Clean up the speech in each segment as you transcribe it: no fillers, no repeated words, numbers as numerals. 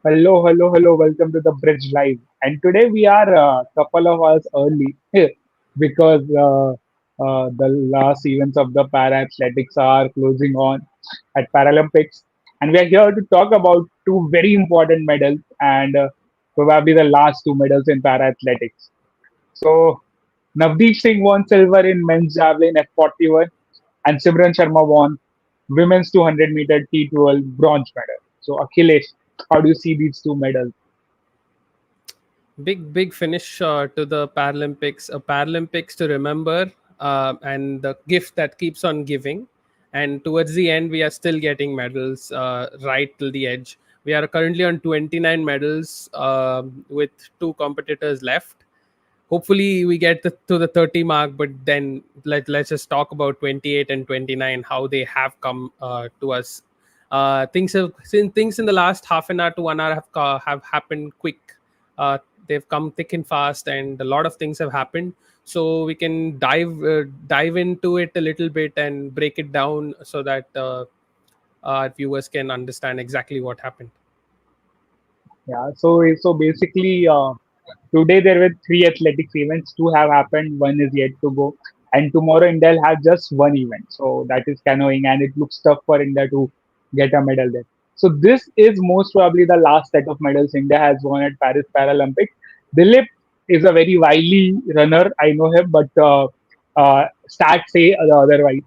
Hello, hello, hello. Welcome to the Bridge Live. And today we are a couple of hours early because the last events of the para athletics are closing on at Paralympics. And we are here to talk about two very important medals and probably the last two medals in para athletics. So, Navdeep Singh won silver in men's javelin at 41, and Simran Sharma won women's 200 meter T12 bronze medal. So, Akhilesh, how do you see these two medals? Big finish to the Paralympics. A Paralympics to remember, and the gift that keeps on giving. And towards the end, we are still getting medals right till the edge. We are currently on 29 medals with two competitors left. Hopefully, we get to the 30 mark, but then let's just talk about 28 and 29, how they have come to us. Things in the last half an hour to 1 hour have happened quick. uh, they've come thick and fast, and a lot of things have happened, so we can dive into it a little bit and break it down so that our viewers can understand exactly what happened. Yeah, so basically, today there were three athletics events. Two have happened, one is yet to go, and tomorrow India will have just one event. So that is canoeing, and it looks tough for India to get a medal there. So this is most probably the last set of medals India has won at Paris Paralympics. Dilip is a very wily runner. I know him, but stats say otherwise.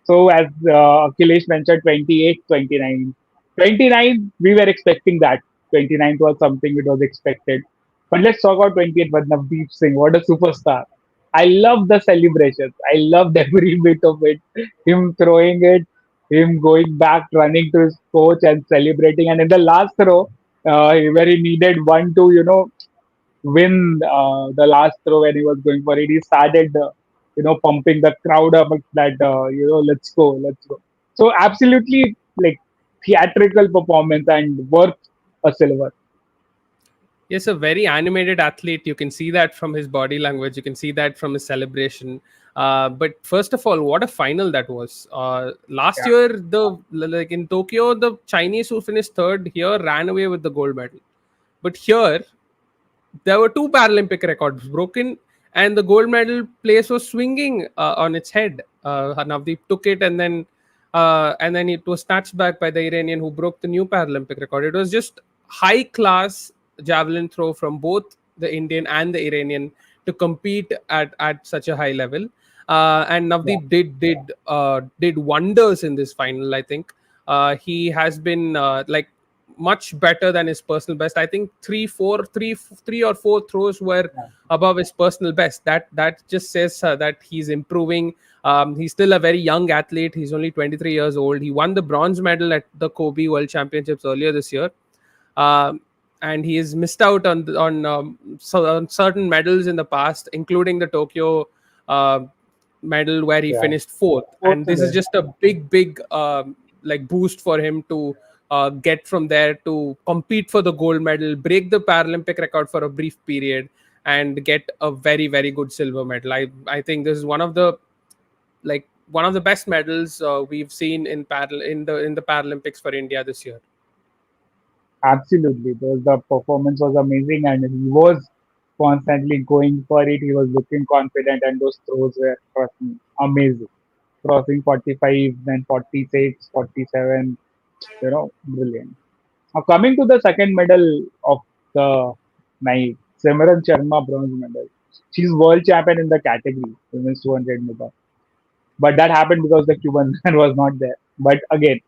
So as Akhilesh mentioned, 28, 29. 29, we were expecting that. 29 was something it was expected. But let's talk about 28 with Navdeep Singh. What a superstar. I love the celebrations. I loved every bit of it. Him throwing it, him going back, running to his coach and celebrating. And in the last throw, where he needed one to, win the last throw when he was going for it. He started, pumping the crowd up that, let's go, let's go. So absolutely like theatrical performance and worth a silver. Yes, a very animated athlete. You can see that from his body language. You can see that from his celebration. But first of all, what a final that was. Last Yeah, year, the like in Tokyo, the Chinese who finished third here ran away with the gold medal. But here, there were two Paralympic records broken, and the gold medal place was swinging on its head. Navdeep took it, and then it was snatched back by the Iranian who broke the new Paralympic record. It was just high class javelin throw from both the Indian and the Iranian to compete at such a high level. And yeah, Navdeep did wonders in this final. I think he has been much better than his personal best. I think three or four throws were yeah. above his personal best. That just says that he's improving. He's still a very young athlete. He's only 23 years old. He won the bronze medal at the Kobe World Championships earlier this year. Um, and he has missed out on certain medals in the past, including the Tokyo uh, medal where he Yeah. finished fourth. Fourth And this is medal. just a big like boost for him to get from there to compete for the gold medal, break the Paralympic record for a brief period, and get a very good silver medal. I think this is one of the best medals we've seen in the Paralympics for India this year. Absolutely. The performance was amazing and he was constantly going for it. He was looking confident and those throws were, trust me, amazing. Crossing 45, then 46, 47, brilliant. Now coming to the second medal of the night, Simran Sharma bronze medal. She's world champion in the category, women's 200 meter. But that happened because the Cuban man was not there. But again,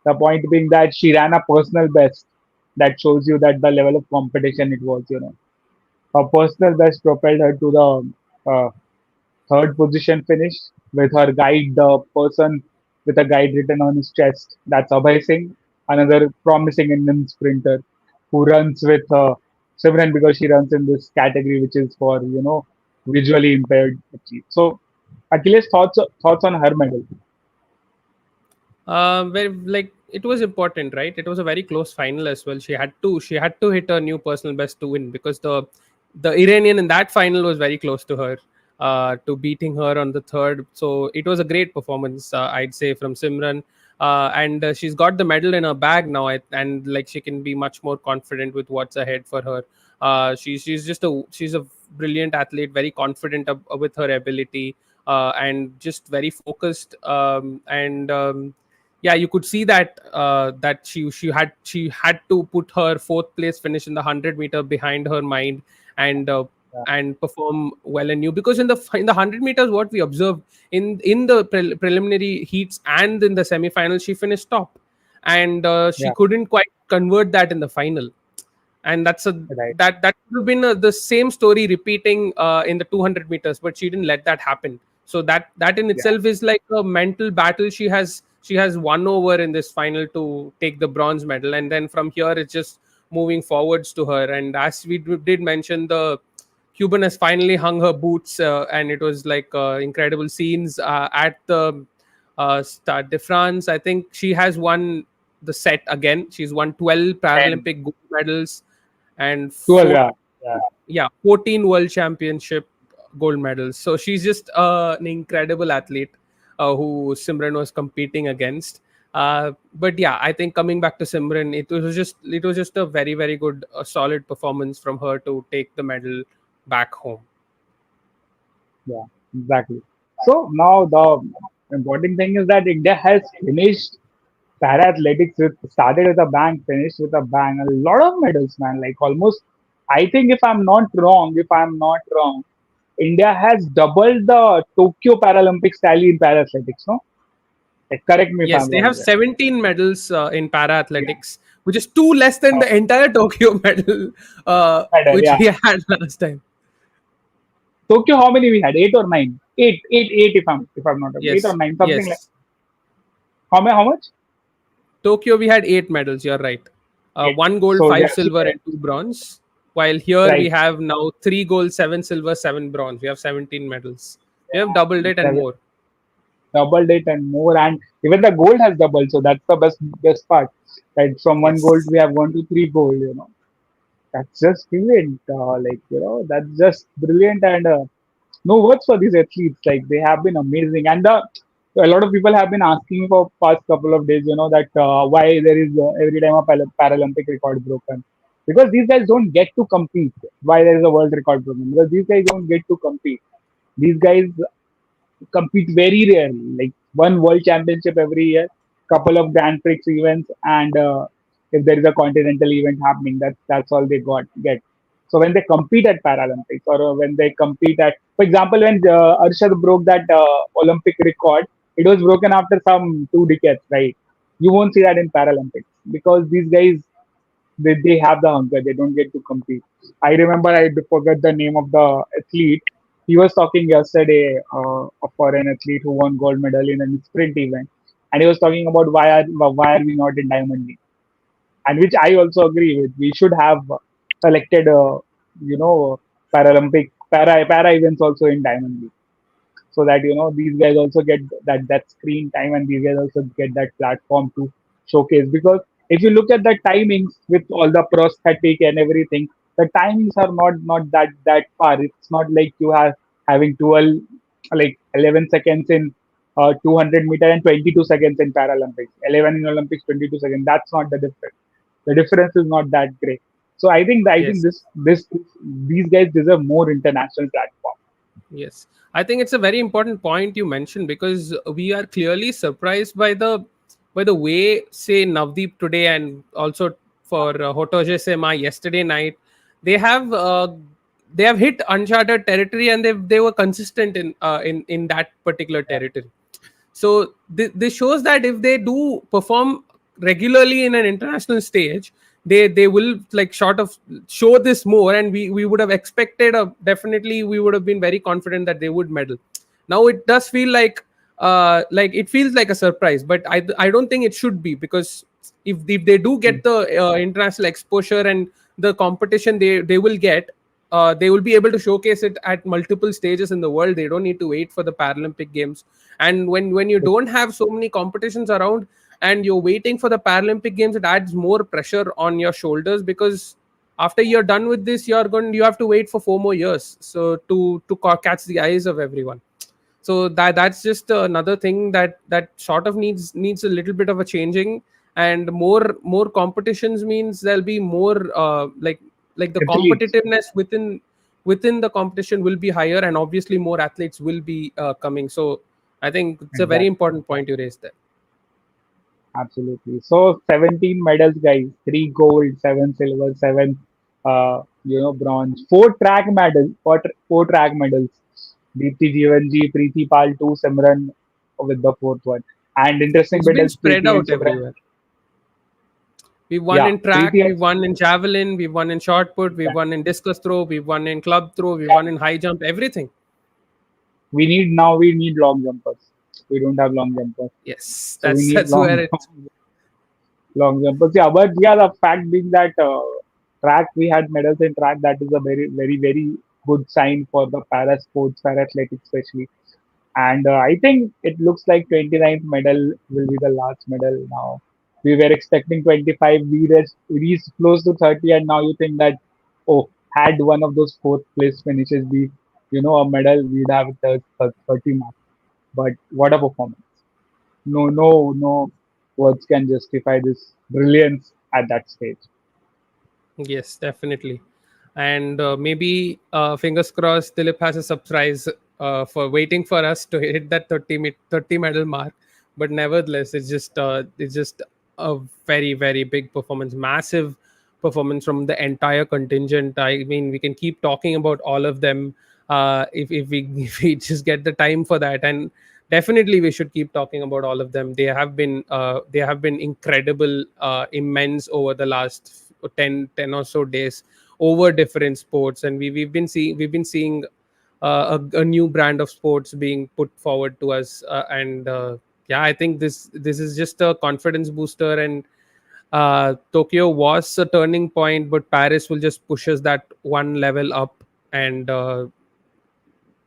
the point being that she ran a personal best. That shows you that the level of competition it was. Her personal best propelled her to the third position finish with her guide, the person with a guide written on his chest. That's Abhay Singh, another promising Indian sprinter who runs with Simran because she runs in this category which is for visually impaired athletes. So, Achilles, thoughts on her medal? Where like it was important, right? It was a very close final as well. She had to hit a new personal best to win, because the Iranian in that final was very close to her, to beating her on the third. So it was a great performance, I'd say, from Simran. and she's got the medal in her bag now, and like she can be much more confident with what's ahead for her. She's a brilliant athlete, very confident with her ability, and just very focused. And Yeah, you could see that she had to put her fourth place finish in the 100-meter behind her mind, and yeah, and perform well and new, because in the 100 meters, what we observed in the preliminary heats and in the semifinals, she finished top, and she yeah, couldn't quite convert that in the final. And right, that would have been the same story repeating in the 200 meters, but she didn't let that happen. So that in yeah, itself is like a mental battle she has won over in this final to take the bronze medal, and then from here it's just moving forwards to her. And as we did mention, the Cuban has finally hung her boots, and it was like incredible scenes at the Stade de France. I think she has won the set again. She's won 12 and Paralympic gold medals and 12, 4, yeah, yeah, 14 World Championship gold medals. So she's just an incredible athlete who Simran was competing against. But yeah, I think coming back to Simran, it was just a very very good, solid performance from her to take the medal back home. yeah, exactly. So now the important thing is that India has finished para athletics with started with a bang, finished with a bang. A lot of medals, man. Like almost, I think if I'm not wrong, India has doubled the Tokyo Paralympics tally in para athletics. No, like, correct me if Yes, I'm they wrong have there. 17 medals in para Yeah, athletics, which is two less than the entire Tokyo medal, medal. which Yeah, we had last time. Tokyo. How many we had? Eight or nine? Eight. If I'm not wrong, eight or Yes, nine, something like. yes. How much? Tokyo, we had 8 medals. You're right. Eight. One gold, So five yeah, silver, and two bronze. While here we right. have now three gold, seven silver, seven bronze. We have 17 medals. We have doubled it and Seven, more. doubled it and more, and even the gold has doubled. So that's the best part. Right, from one gold Yes. we have one to three gold. That's just brilliant. That's just brilliant, and no words for these athletes. Like they have been amazing, and a lot of people have been asking for past couple of days. That why there is every time a Paralympic record broken, because these guys don't get to compete. Why there is a world record broken? Because these guys don't get to compete. These guys compete very rarely, like one world championship every year, couple of Grand Prix events, and if there is a continental event happening, that's all they get. So when they compete at Paralympics, or when they compete at, for example, when Arshad broke that Olympic record, it was broken after some 2 decades, right? You won't see that in Paralympics because these guys they have the hunger. They don't get to compete. I remember I forgot the name of the athlete. He was talking yesterday, a foreign athlete who won gold medal in a sprint event, and he was talking about why are we not in Diamond League, and which I also agree with. We should have selected, you know, Paralympic para events also in Diamond League, so that these guys also get that screen time, and these guys also get that platform to showcase. Because if you look at the timings with all the prosthetic and everything, the timings are not that far. It's not like you are having 12, like 11 seconds in 200 meter and 22 seconds in Paralympics, 11 in Olympics, 22 seconds. That's not the difference. The difference is not that great. So I think Yes. this these guys deserve more international platform. Yes, I think it's a very important point you mentioned, because we are clearly surprised by the way, say, Navdeep today, and also for Hotoje Sema yesterday night, they have uh, they have hit uncharted territory, and they were consistent in that particular Yeah, territory. So this shows that if they do perform regularly in an international stage, they will like sort of show this more, and we would have expected, definitely we would have been very confident that they would medal. Now it does feel like it feels like a surprise, but I don't think it should be, because if they do get the international exposure and the competition they will get, they will be able to showcase it at multiple stages in the world. They don't need to wait for the Paralympic Games. And when you don't have so many competitions around, and you're waiting for the Paralympic Games, it adds more pressure on your shoulders, because after you're done with this, you have to wait for 4 more years, so to catch the eyes of everyone. So that's just another thing that sort of needs a little bit of a changing. And more competitions means there'll be more like the Athletes, competitiveness within the competition will be higher, and obviously more athletes will be coming. So I think it's a very exactly. important point you raised there. Absolutely. So 17 medals, guys. 3 gold, 7 silver, 7 bronze. 4 track medals. Four track medals. Deepti Jeevanji, Preeti Pal 2, Simran with the fourth one. And interesting It's bit been is spread Preeti and out Simran. everywhere. We won Yeah, in track, Preeti we and won in javelin, we won in shot put, we won exactly. in discus throw, we won in club throw, we won Exactly. in high jump, everything. We need long jumpers. We don't have long jumpers. Yes, So we need that's where it's. long jumpers. Yeah, but yeah, the fact being that track, we had medals in track, that is a very, very, very good sign for the para sports, para athletics especially. And I think it looks like 29th medal will be the last medal now. We were expecting 25, reached close to 30, and now you think that, oh, had one of those fourth place finishes be, a medal, we'd have 30 marks. But what a performance. No words can justify this brilliance at that stage. Yes, definitely. And maybe fingers crossed, Dilip has a surprise for waiting for us to hit that 30 medal mark. But nevertheless, it's just a very very big performance, massive performance from the entire contingent. I mean, we can keep talking about all of them if we if we just get the time for that. And definitely we should keep talking about all of them. They have been incredible, immense over the last 10 or so days, over different sports. And we've been seeing a new brand of sports being put forward to us, and yeah, I think this is just a confidence booster. And Tokyo was a turning point, but Paris will just push us that one level up. And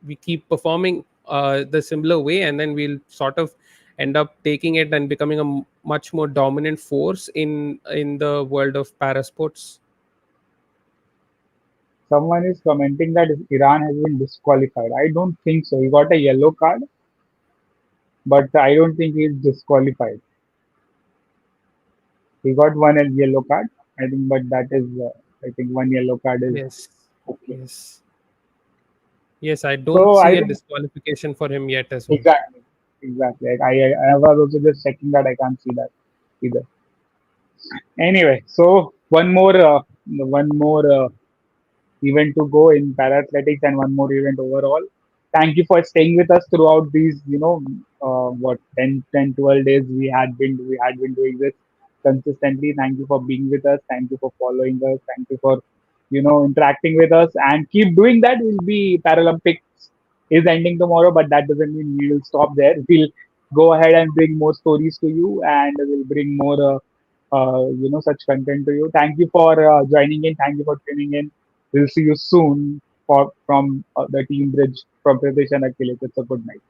we keep performing the similar way, and then we'll sort of end up taking it and becoming a much more dominant force in the world of para sports. Someone is commenting that Iran has been disqualified. I don't think so. He got a yellow card, but I don't think he's disqualified. He got one yellow card, I think, but that is, I think one yellow card is Yes, okay. yes, yes, I don't So see I a think disqualification for him yet as well. exactly, exactly. Like, I was also just checking that I can't see that either. Anyway, so one more event to go in para athletics and one more event overall. Thank you for staying with us throughout these, 12 days we had been doing this consistently. Thank you for being with us. Thank you for following us. Thank you for, interacting with us, and keep doing that. We'll be Paralympics is ending tomorrow, but that doesn't mean we will stop there. We'll go ahead and bring more stories to you, and we'll bring more, such content to you. Thank you for joining in. Thank you for tuning in. We'll see you soon from the team bridge from Pradesh and Achilles. It's a good night.